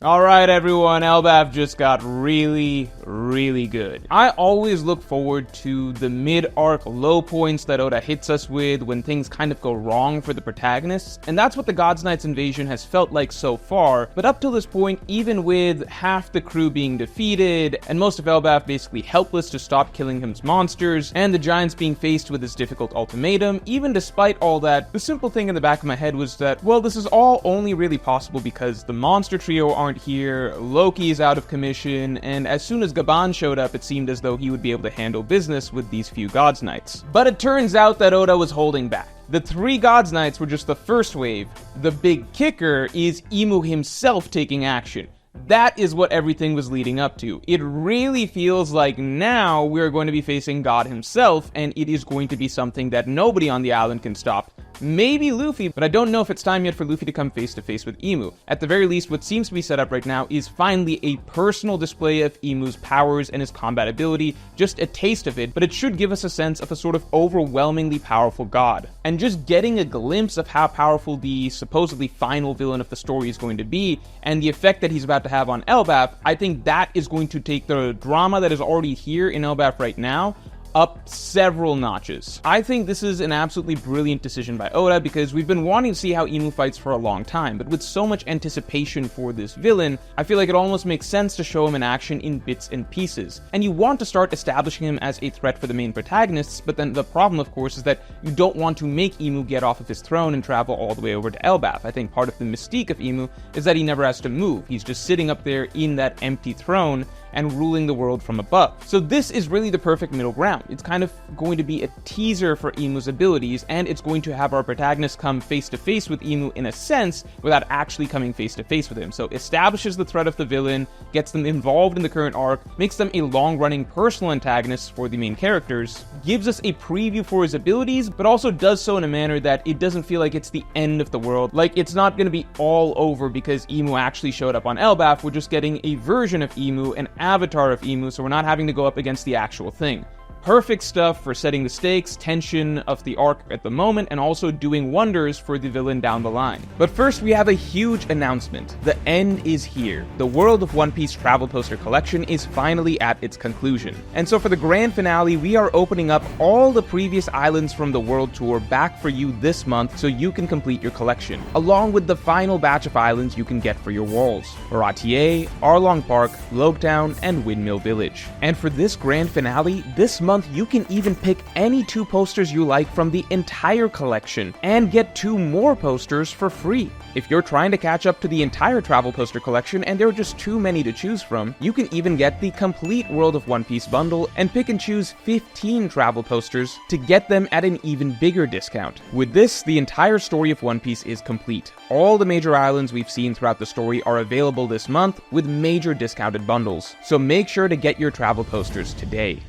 Alright everyone, Elbaf just got really good. I always look forward to the mid-arc low points that Oda hits us with when things kind of go wrong for the protagonists, and that's what the Gods Knight's invasion has felt like so far, but up till this point, even with half the crew being defeated, and most of Elbaf basically helpless to stop killing his monsters, and the giants being faced with this difficult ultimatum, even despite all that, the simple thing in the back of my head was that, well, this is all only really possible because the monster trio aren't here, Loki is out of commission, and as soon as Gaban showed up, it seemed as though he would be able to handle business with these few Gods Knights. But it turns out that Oda was holding back. The 3 Gods Knights were just the first wave. The big kicker is Imu himself taking action. That is what everything was leading up to. It really feels like now we're going to be facing God himself, and it is going to be something that nobody on the island can stop. Maybe Luffy, but I don't know if it's time yet for Luffy to come face to face with Imu. At the very least, what seems to be set up right now is finally a personal display of Imu's powers and his combat ability, just a taste of it, but it should give us a sense of a sort of overwhelmingly powerful god. And just getting a glimpse of how powerful the supposedly final villain of the story is going to be, and the effect that he's about to have on Elbaf, I think that is going to take the drama that is already here in Elbaf right now up several notches. I think this is an absolutely brilliant decision by Oda because we've been wanting to see how Imu fights for a long time, but with so much anticipation for this villain, I feel like it almost makes sense to show him in action in bits and pieces. And you want to start establishing him as a threat for the main protagonists, but then the problem, of course, is that you don't want to make Imu get off of his throne and travel all the way over to Elbaf. I think part of the mystique of Imu is that he never has to move. He's just sitting up there in that empty throne and ruling the world from above. So this is really the perfect middle ground. It's kind of going to be a teaser for Imu's abilities, and it's going to have our protagonist come face to face with Imu in a sense, without actually coming face to face with him. So establishes the threat of the villain, gets them involved in the current arc, makes them a long-running personal antagonist for the main characters, gives us a preview for his abilities, but also does so in a manner that it doesn't feel like it's the end of the world. Like, it's not going to be all over because Imu actually showed up on Elbaf. We're just getting a version of Imu, an avatar of Imu, so we're not having to go up against the actual thing. Perfect stuff for setting the stakes, tension of the arc at the moment, and also doing wonders for the villain down the line. But first, we have a huge announcement. The end is here. The World of One Piece travel poster collection is finally at its conclusion. And so for the grand finale, we are opening up all the previous islands from the World Tour back for you this month so you can complete your collection, along with the final batch of islands you can get for your walls: Baratier, Arlong Park, Logtown, and Windmill Village. And for this grand finale, this month you can even pick any 2 posters you like from the entire collection and get 2 more posters for free. If you're trying to catch up to the entire travel poster collection and there are just too many to choose from, you can even get the complete World of One Piece bundle and pick and choose 15 travel posters to get them at an even bigger discount. With this, the entire story of One Piece is complete. All the major islands we've seen throughout the story are available this month with major discounted bundles, so make sure to get your travel posters today.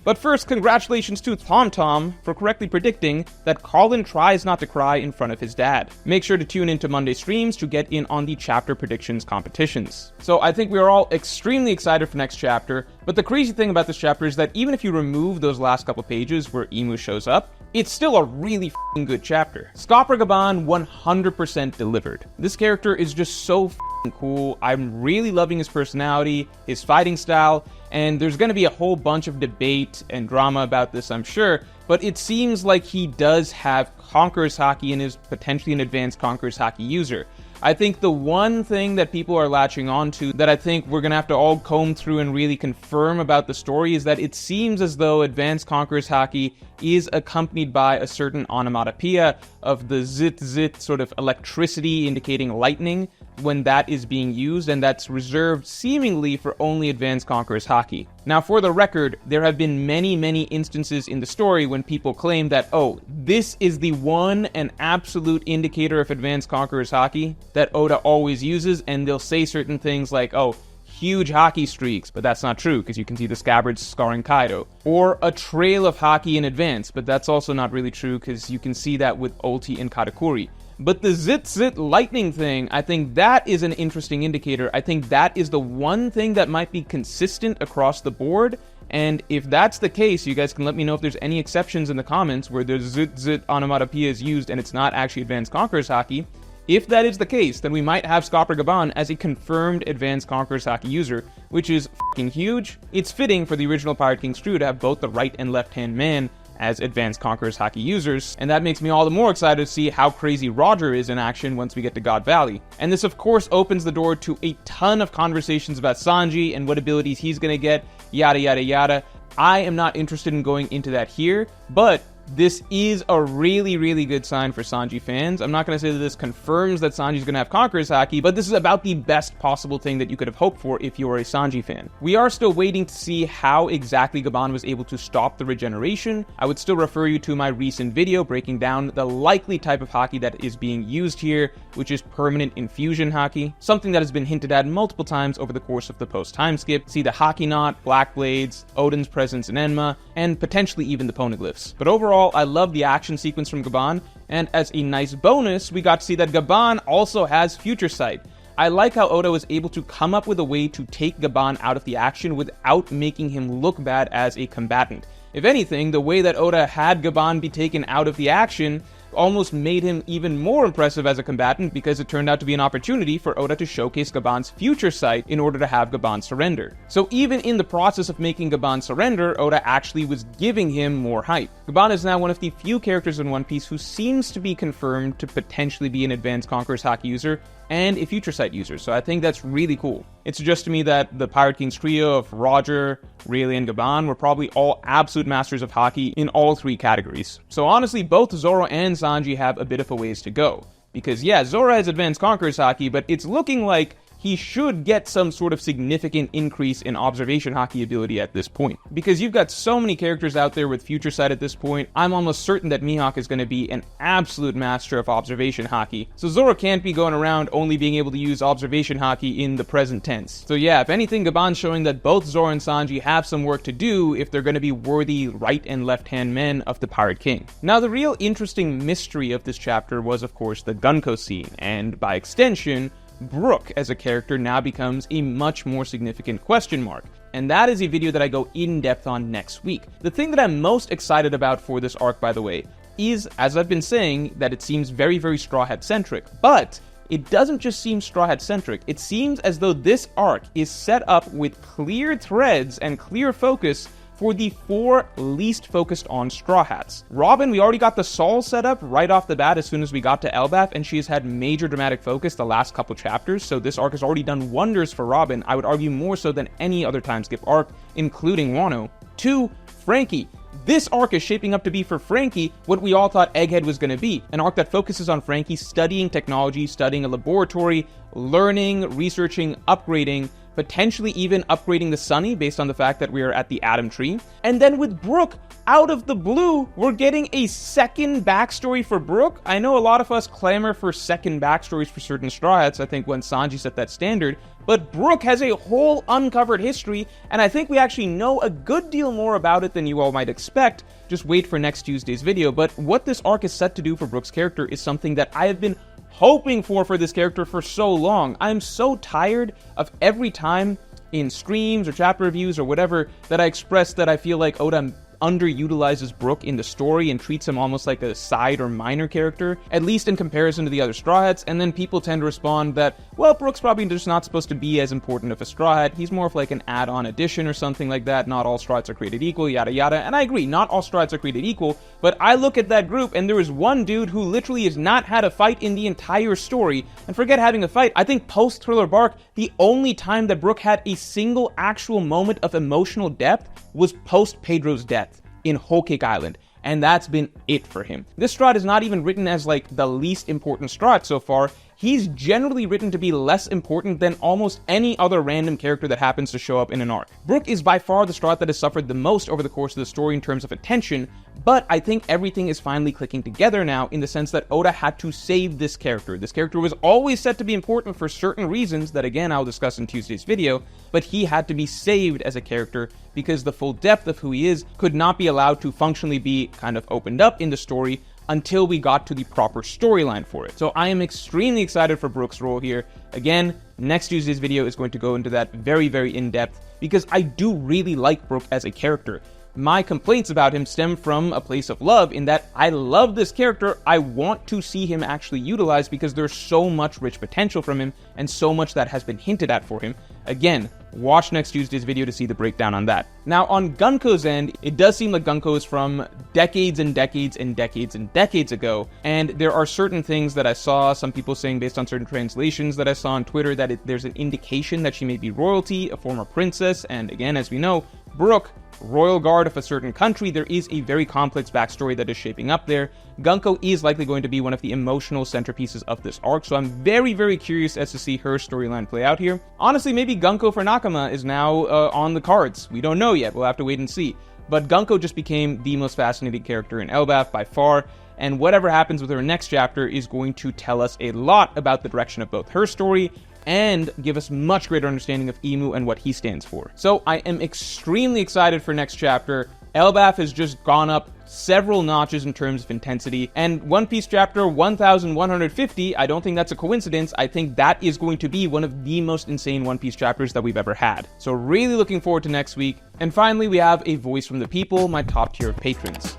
But first, congratulations to TomTom for correctly predicting that Colin tries not to cry in front of his dad. Make sure to tune into Monday streams to get in on the chapter predictions competitions. So I think we are all extremely excited for next chapter, but the crazy thing about this chapter is that even if you remove those last couple pages where Imu shows up, it's still a really f***ing good chapter. Scopper Gaban 100% delivered. This character is just so f***ing cool. I'm really loving his personality, his fighting style, and there's going to be a whole bunch of debate and drama about this, I'm sure, but it seems like he does have Conqueror's Haki and is potentially an advanced Conqueror's Haki user. I think the one thing that people are latching onto that I think we're going to have to all comb through and really confirm about the story is that it seems as though Advanced Conqueror's Haki is accompanied by a certain onomatopoeia of the zit zit sort of electricity indicating lightning when that is being used, and that's reserved seemingly for only Advanced Conqueror's Haki. Now, for the record, there have been many instances in the story when people claim that, oh, this is the one and absolute indicator of Advanced Conqueror's Haki that Oda always uses, and they'll say certain things like, oh, huge Haki streaks, but that's not true because you can see the scabbards scarring Kaido. Or a trail of Haki in advance, but that's also not really true because you can see that with Ulti and Katakuri. But the zit lightning thing, I think that is an interesting indicator. I think that is the one thing that might be consistent across the board, and if that's the case, you guys can let me know if there's any exceptions in the comments where the zit onomatopoeia is used and it's not actually Advanced Conqueror's Haki. If that is the case, then we might have Skopper Gaban as a confirmed Advanced Conqueror's Haki user, which is f***ing huge. It's fitting for the original Pirate King's crew to have both the right and left-hand man as Advanced Conqueror's Haki users, and that makes me all the more excited to see how crazy Roger is in action once we get to God Valley. And this of course opens the door to a ton of conversations about Sanji and what abilities he's gonna get, yada yada yada. I am not interested in going into that here, but this is a really, really good sign for Sanji fans. I'm not going to say that this confirms that Sanji's going to have Conqueror's Haki, but this is about the best possible thing that you could have hoped for if you are a Sanji fan. We are still waiting to see how exactly Gaban was able to stop the regeneration. I would still refer you to my recent video breaking down the likely type of Haki that is being used here, which is permanent infusion Haki, something that has been hinted at multiple times over the course of the post-time skip. See the Haki Knot, Black Blades, Odin's presence in Enma, and potentially even the Poneglyphs. But overall, I love the action sequence from Gaban, and as a nice bonus, we got to see that Gaban also has Future Sight. I like how Oda was able to come up with a way to take Gaban out of the action without making him look bad as a combatant. If anything, the way that Oda had Gaban be taken out of the action almost made him even more impressive as a combatant, because it turned out to be an opportunity for Oda to showcase Gaban's Future Sight in order to have Gaban surrender. So even in the process of making Gaban surrender, Oda actually was giving him more hype. Gaban is now one of the few characters in One Piece who seems to be confirmed to potentially be an Advanced Conqueror's Haki user and a Future Sight user, so I think that's really cool. It suggests to me that the Pirate King's trio of Roger, Rayleigh, and Gaban were probably all absolute masters of Haki in all three categories. So honestly, both Zoro and Sanji have a bit of a ways to go. Because yeah, Zoro has Advanced Conqueror's Haki, but it's looking like he should get some sort of significant increase in Observation Haki ability at this point. Because you've got so many characters out there with Future Sight at this point, I'm almost certain that Mihawk is going to be an absolute master of Observation Haki. So Zoro can't be going around only being able to use Observation Haki in the present tense. So yeah, if anything, Gaban's showing that both Zoro and Sanji have some work to do if they're going to be worthy right and left-hand men of the Pirate King. Now, the real interesting mystery of this chapter was, of course, the Gunko scene, and by extension, Brook as a character now becomes a much more significant question mark. And that is a video that I go in depth on next week. The thing that I'm most excited about for this arc, by the way, is, as I've been saying, that it seems very, very Straw Hat centric. But it doesn't just seem Straw Hat centric. It seems as though this arc is set up with clear threads and clear focus for the 4 least focused on Straw Hats. Robin, we already got the Sol set up right off the bat as soon as we got to Elbaf, and she has had major dramatic focus the last couple chapters, so this arc has already done wonders for Robin, I would argue more so than any other time skip arc, including Wano. 2, Frankie. This arc is shaping up to be for Frankie what we all thought Egghead was going to be, an arc that focuses on Frankie studying technology, studying a laboratory, learning, researching, upgrading, potentially even upgrading the Sunny based on the fact that we are at the Atom Tree. And then with Brook, out of the blue, we're getting a second backstory for Brook. I know a lot of us clamor for second backstories for certain Straw Hats, I think when Sanji set that standard, but Brook has a whole uncovered history, and I think we actually know a good deal more about it than you all might expect. Just wait for next Tuesday's video. But what this arc is set to do for Brook's character is something that I have been hoping for this character for so long. I'm so tired of every time in streams or chapter reviews or whatever that I express that I feel like Oda underutilizes Brook in the story and treats him almost like a side or minor character, at least in comparison to the other Straw Hats, and then people tend to respond that, well, Brook's probably just not supposed to be as important of a Straw Hat, he's more of like an add-on addition or something like that, not all Straw Hats are created equal, yada yada, and I agree, not all Straw Hats are created equal, but I look at that group and there is one dude who literally has not had a fight in the entire story, and forget having a fight, I think post-Thriller Bark, the only time that Brook had a single actual moment of emotional depth was post-Pedro's death in Whole Cake Island, and that's been it for him. This Straw Hat is not even written as like the least important Straw Hat so far. He's generally written to be less important than almost any other random character that happens to show up in an arc. Brook is by far the Straw Hat that has suffered the most over the course of the story in terms of attention, but I think everything is finally clicking together now in the sense that Oda had to save this character. This character was always set to be important for certain reasons that again I'll discuss in Tuesday's video, but he had to be saved as a character because the full depth of who he is could not be allowed to functionally be kind of opened up in the story until we got to the proper storyline for it. So I am extremely excited for Brook's role here. Again, next Tuesday's video is going to go into that very, very in-depth because I do really like Brook as a character. my complaints about him stem from a place of love, in that I love this character. I want to see him actually utilized because there's so much rich potential from him and so much that has been hinted at for him. Again, watch next Tuesday's video to see the breakdown on that. Now, on Gunko's end, it does seem like Gunko is from decades and decades and decades and decades ago, and there are certain things that I saw, some people saying based on certain translations that I saw on Twitter, that there's an indication that she may be royalty, a former princess, and again, as we know, Brook, royal guard of a certain country. There is a very complex backstory that is shaping up there. Gunko is likely going to be one of the emotional centerpieces of this arc, so I'm very, very curious as to see her storyline play out here. Honestly, maybe Gunko for Nakama is now on the cards. We don't know yet, we'll have to wait and see. But Gunko just became the most fascinating character in Elbaf by far, and whatever happens with her next chapter is going to tell us a lot about the direction of both her story and give us much greater understanding of Imu and what he stands for. So I am extremely excited for next chapter. Elbaf has just gone up several notches in terms of intensity, and One Piece chapter 1150, I don't think that's a coincidence. I think that is going to be one of the most insane One Piece chapters that we've ever had. So really looking forward to next week. And finally, we have a voice from the people, my top tier of patrons.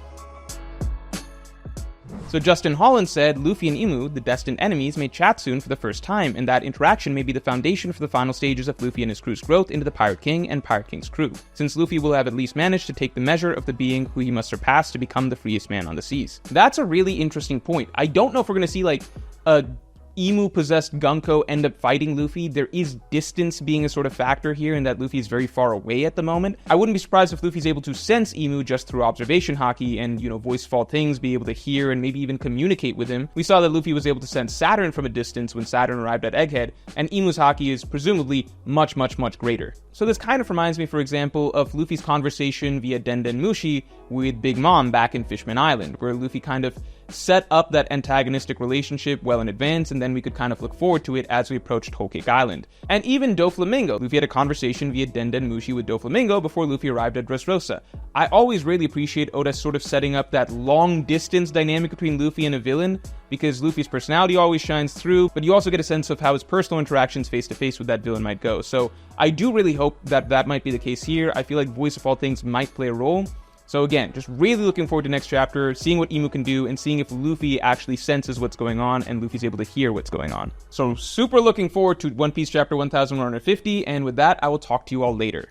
So Justin Holland said, Luffy and Imu, the destined enemies, may chat soon for the first time, and that interaction may be the foundation for the final stages of Luffy and his crew's growth into the Pirate King and Pirate King's crew, since Luffy will have at least managed to take the measure of the being who he must surpass to become the freest man on the seas. That's a really interesting point. I don't know if we're going to see, like, a Imu-possessed Gunko end up fighting Luffy. There is distance being a sort of factor here in that Luffy is very far away at the moment. I wouldn't be surprised if Luffy's able to sense Imu just through observation haki and, voice of all things, be able to hear and maybe even communicate with him. We saw that Luffy was able to sense Saturn from a distance when Saturn arrived at Egghead, and Imu's haki is presumably much, much, much greater. So this kind of reminds me, for example, of Luffy's conversation via Denden Mushi with Big Mom back in Fishman Island, where Luffy kind of set up that antagonistic relationship well in advance, and then we could kind of look forward to it as we approached Whole Cake Island. And even Doflamingo, Luffy had a conversation via Denden Mushi with Doflamingo before Luffy arrived at Dressrosa. I always really appreciate Oda sort of setting up that long-distance dynamic between Luffy and a villain, because Luffy's personality always shines through, but you also get a sense of how his personal interactions face-to-face with that villain might go. So I do really hope that that might be the case here. I feel like Voice of All Things might play a role. So again, just really looking forward to next chapter, seeing what Imu can do, and seeing if Luffy actually senses what's going on and Luffy's able to hear what's going on. So super looking forward to One Piece chapter 1150, and with that, I will talk to you all later.